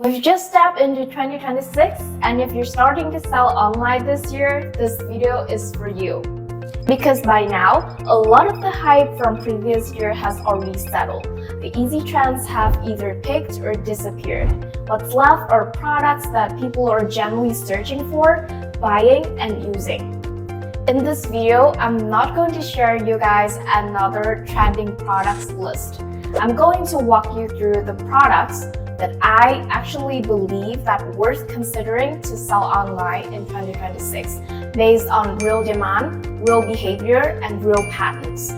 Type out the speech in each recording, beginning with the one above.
We've just stepped into 2026, and if you're starting to sell online this year, this video is for you. Because by now, a lot of the hype from previous year has already settled. The easy trends have either peaked or disappeared. What's left are products that people are generally searching for, buying, and using. In this video, I'm not going to share you guys another trending products list. I'm going to walk you through the products that I actually believe that worth considering to sell online in 2026 based on real demand, real behavior, and real patterns.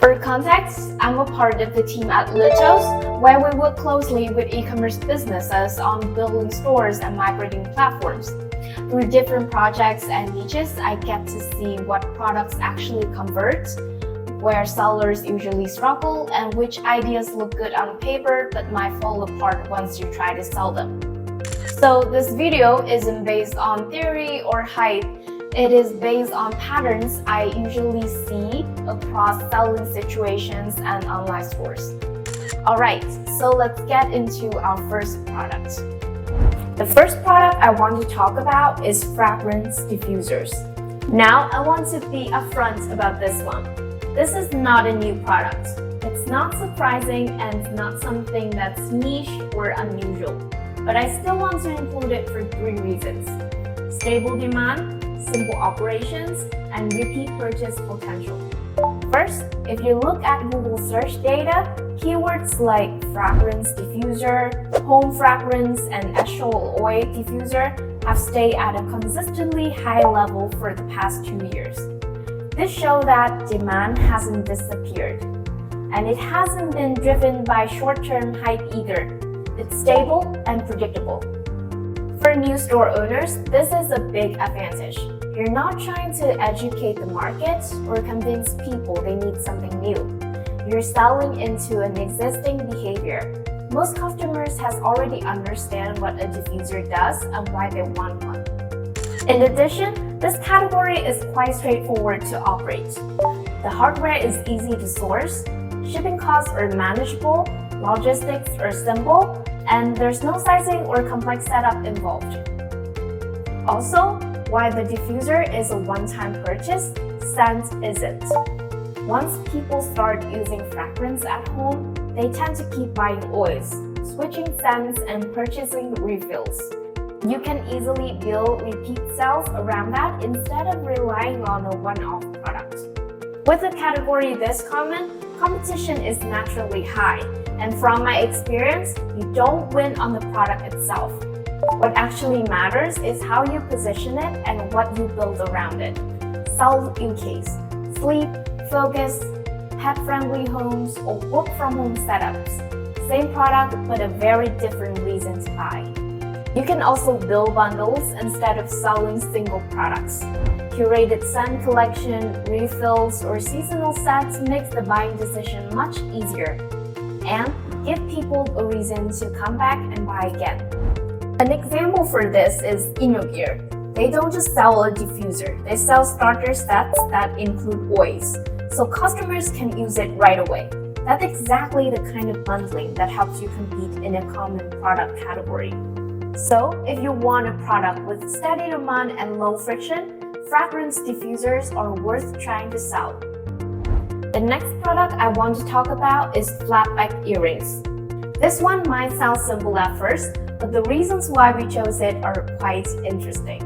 For context, I'm a part of the team at Litos, where we work closely with e-commerce businesses on building stores and migrating platforms. Through different projects and niches, I get to see what products actually convert, where sellers usually struggle, and which ideas look good on paper but might fall apart once you try to sell them. So this video isn't based on theory or hype. It is based on patterns I usually see across selling situations and online stores. Alright, so let's get into our first product. The first product I want to talk about is fragrance diffusers. Now, I want to be upfront about this one. This is not a new product. It's not surprising and not something that's niche or unusual. But I still want to include it for 3 reasons: stable demand, simple operations, and repeat purchase potential. First, if you look at Google search data, keywords like fragrance diffuser, home fragrance, and essential oil diffuser have stayed at a consistently high level for the past 2 years. This shows that demand hasn't disappeared, and it hasn't been driven by short-term hype either. It's stable and predictable. For new store owners, this is a big advantage. You're not trying to educate the market or convince people they need something new. You're selling into an existing behavior. Most customers has already understand what a diffuser does and why they want one. In addition, this category is quite straightforward to operate. The hardware is easy to source, shipping costs are manageable, logistics are simple, and there's no sizing or complex setup involved. Also, while the diffuser is a one-time purchase, scent isn't. Once people start using fragrance at home, they tend to keep buying oils, switching scents, and purchasing refills. You can easily build repeat sales around that instead of relying on a one-off product. With a category this common, competition is naturally high, and from my experience, you don't win on the product itself. What actually matters is how you position it and what you build around it. Sell use case, sleep, focus, pet-friendly homes, or work-from-home setups. Same product, but a very different reason to buy. You can also build bundles instead of selling single products. Curated scent collection, refills, or seasonal sets makes the buying decision much easier and give people a reason to come back and buy again. An example for this is Gear. They don't just sell a diffuser, they sell starter sets that include oils, so customers can use it right away. That's exactly the kind of bundling that helps you compete in a common product category. So, if you want a product with steady demand and low friction, fragrance diffusers are worth trying to sell. The next product I want to talk about is flatback earrings. This one might sound simple at first, but the reasons why we chose it are quite interesting.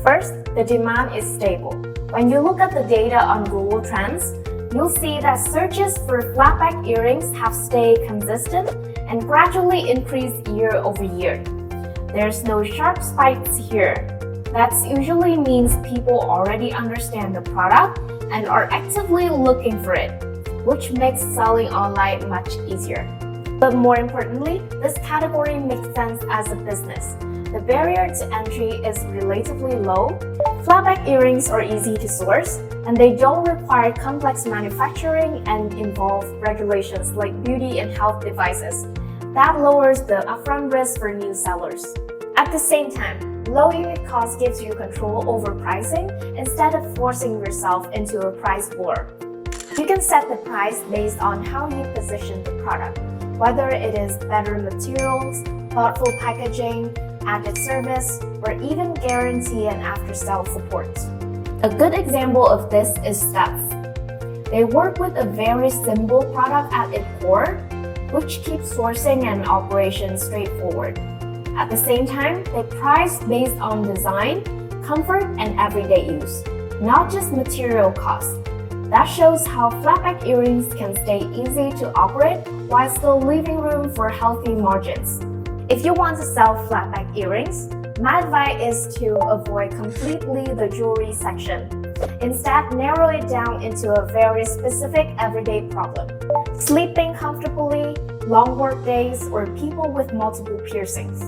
First, the demand is stable. When you look at the data on Google Trends, you'll see that searches for flatback earrings have stayed consistent and gradually increased year over year. There's no sharp spikes here. That usually means people already understand the product and are actively looking for it, which makes selling online much easier. But more importantly, this category makes sense as a business. The barrier to entry is relatively low. Flatback earrings are easy to source, and they don't require complex manufacturing and involve regulations like beauty and health devices. That lowers the upfront risk for new sellers. At the same time, low unit cost gives you control over pricing instead of forcing yourself into a price war. You can set the price based on how you position the product, whether it is better materials, thoughtful packaging, added service, or even guarantee and after-sale support. A good example of this is Steps. They work with a very simple product at its core, which keeps sourcing and operations straightforward. At the same time, they price based on design, comfort, and everyday use, not just material costs. That shows how flatback earrings can stay easy to operate while still leaving room for healthy margins. If you want to sell flatback earrings, my advice is to avoid completely the jewelry section. Instead, narrow it down into a very specific everyday problem. Sleeping comfortably, long work days, or people with multiple piercings.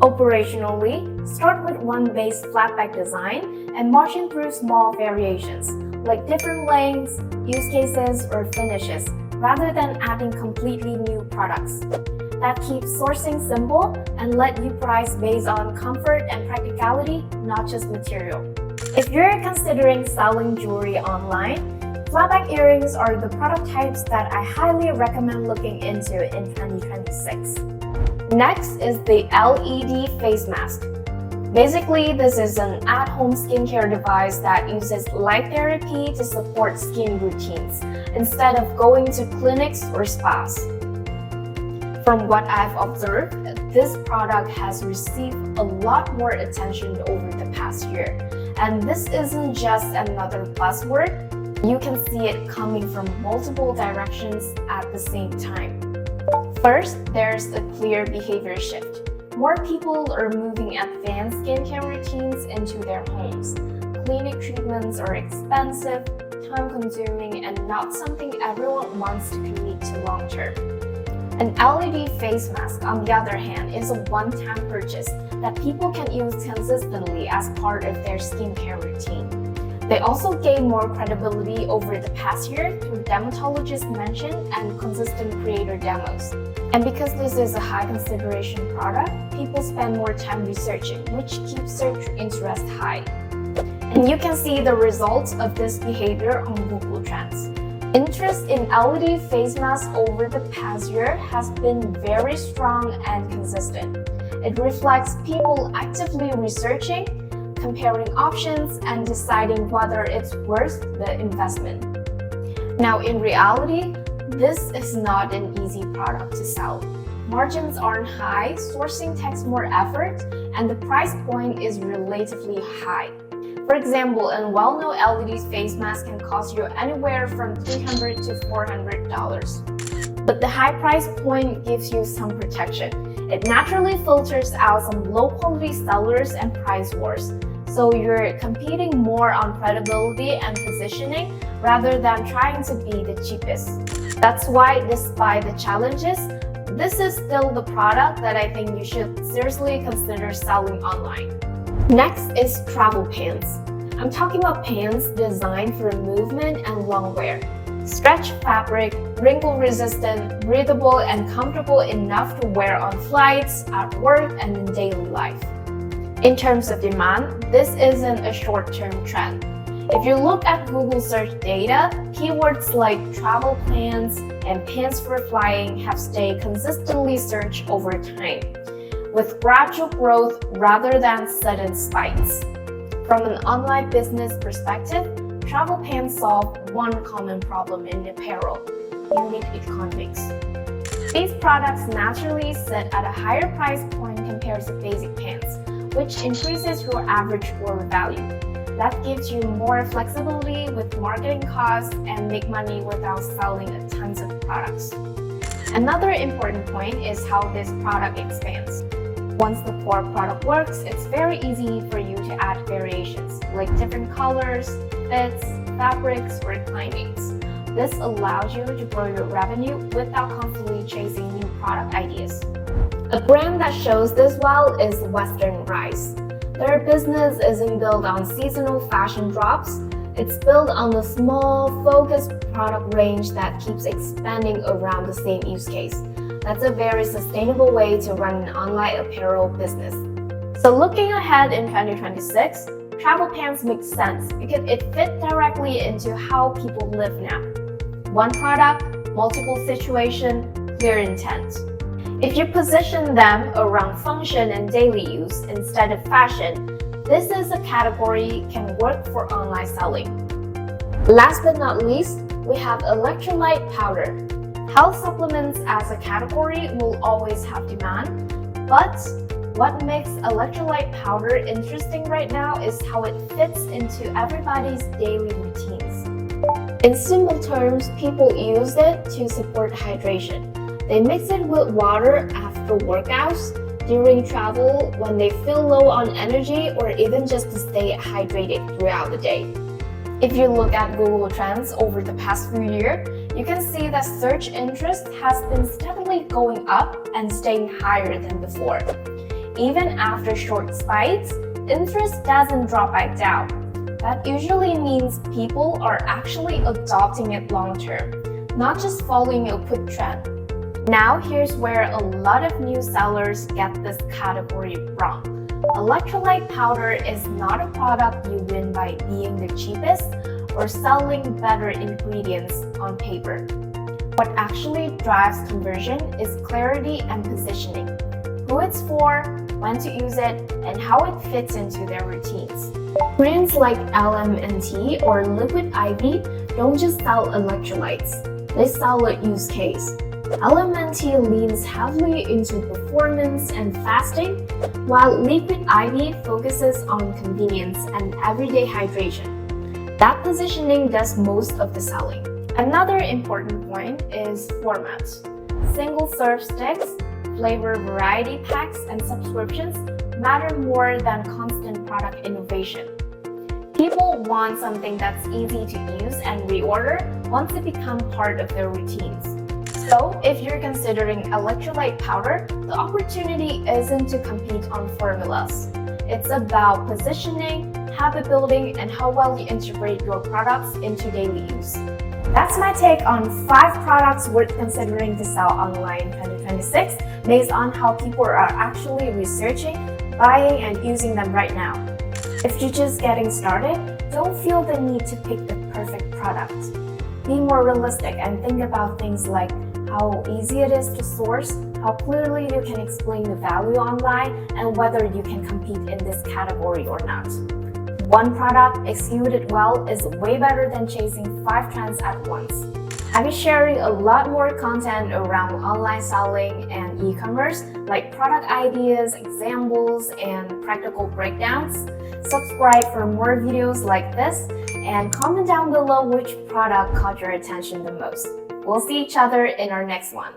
Operationally, start with one base flatback design and marching through small variations, like different lengths, use cases, or finishes, rather than adding completely new products. That keeps sourcing simple and let you price based on comfort and practicality, not just material. If you're considering selling jewelry online, flatback earrings are the product types that I highly recommend looking into in 2026. Next is the LED face mask. Basically, this is an at-home skincare device that uses light therapy to support skin routines instead of going to clinics or spas. From what I've observed, this product has received a lot more attention over the past year. And this isn't just another buzzword. You can see it coming from multiple directions at the same time. First, there's a clear behavior shift. More people are moving advanced skincare routines into their homes. Clinic treatments are expensive, time-consuming, and not something everyone wants to commit to long-term. An LED face mask, on the other hand, is a one-time purchase that people can use consistently as part of their skincare routine. They also gain more credibility over the past year through dermatologist mention and consistent creator demos. And because this is a high consideration product, people spend more time researching, which keeps search interest high. And you can see the results of this behavior on Google Trends. Interest in LED face masks over the past year has been very strong and consistent. It reflects people actively researching, comparing options, and deciding whether it's worth the investment. Now, in reality, this is not an easy product to sell. Margins aren't high, sourcing takes more effort, and the price point is relatively high. For example, a well-known LED face mask can cost you anywhere from $300 to $400. But the high price point gives you some protection. It naturally filters out some low-quality sellers and price wars. So you're competing more on credibility and positioning rather than trying to be the cheapest. That's why, despite the challenges, this is still the product that I think you should seriously consider selling online. Next is travel pants. I'm talking about pants designed for movement and long wear. Stretch fabric, wrinkle resistant, breathable, and comfortable enough to wear on flights, at work, and in daily life. In terms of demand, this isn't a short-term trend. If you look at Google search data, keywords like travel pants and pants for flying have stayed consistently searched over time, with gradual growth rather than sudden spikes. From an online business perspective, travel pants solve one common problem in apparel: unit economics. These products naturally sit at a higher price point compared to basic pants, which increases your average order value. That gives you more flexibility with marketing costs and make money without selling a tons of products. Another important point is how this product expands. Once the core product works, it's very easy for you to add variations, like different colors, fits, fabrics, or climates. This allows you to grow your revenue without constantly chasing new product ideas. A brand that shows this well is Western Rise. Their business isn't built on seasonal fashion drops. It's built on a small, focused product range that keeps expanding around the same use case. That's a very sustainable way to run an online apparel business. So looking ahead in 2026, travel pants make sense because it fits directly into how people live now. One product, multiple situation, clear intent. If you position them around function and daily use instead of fashion, this is a category can work for online selling. Last but not least, we have electrolyte powder. Health supplements as a category will always have demand, but what makes electrolyte powder interesting right now is how it fits into everybody's daily routines. In simple terms, people use it to support hydration. They mix it with water after workouts, during travel, when they feel low on energy, or even just to stay hydrated throughout the day. If you look at Google Trends over the past few years, you can see that search interest has been steadily going up and staying higher than before. Even after short spikes, interest doesn't drop back down. That usually means people are actually adopting it long term, not just following a quick trend. Now here's where a lot of new sellers get this category wrong. Electrolyte powder is not a product you win by being the cheapest or selling better ingredients on paper. What actually drives conversion is clarity and positioning. Who it's for, when to use it, and how it fits into their routines. Brands like LMNT or Liquid IV don't just sell electrolytes, they sell a use case. LMNT leans heavily into performance and fasting, while Liquid IV focuses on convenience and everyday hydration. That positioning does most of the selling. Another important point is format. Single-serve sticks, flavor variety packs, and subscriptions matter more than constant product innovation. People want something that's easy to use and reorder once it becomes part of their routines. So, if you're considering electrolyte powder, the opportunity isn't to compete on formulas. It's about positioning, habit building, and how well you integrate your products into daily use. That's my take on 5 products worth considering to sell online in 2026 based on how people are actually researching, buying, and using them right now. If you're just getting started, don't feel the need to pick the perfect product. Be more realistic and think about things like how easy it is to source, how clearly you can explain the value online, and whether you can compete in this category or not. One product executed well is way better than chasing 5 trends at once. I'll be sharing a lot more content around online selling and e-commerce, like product ideas, examples, and practical breakdowns. Subscribe for more videos like this, and comment down below which product caught your attention the most. We'll see each other in our next one.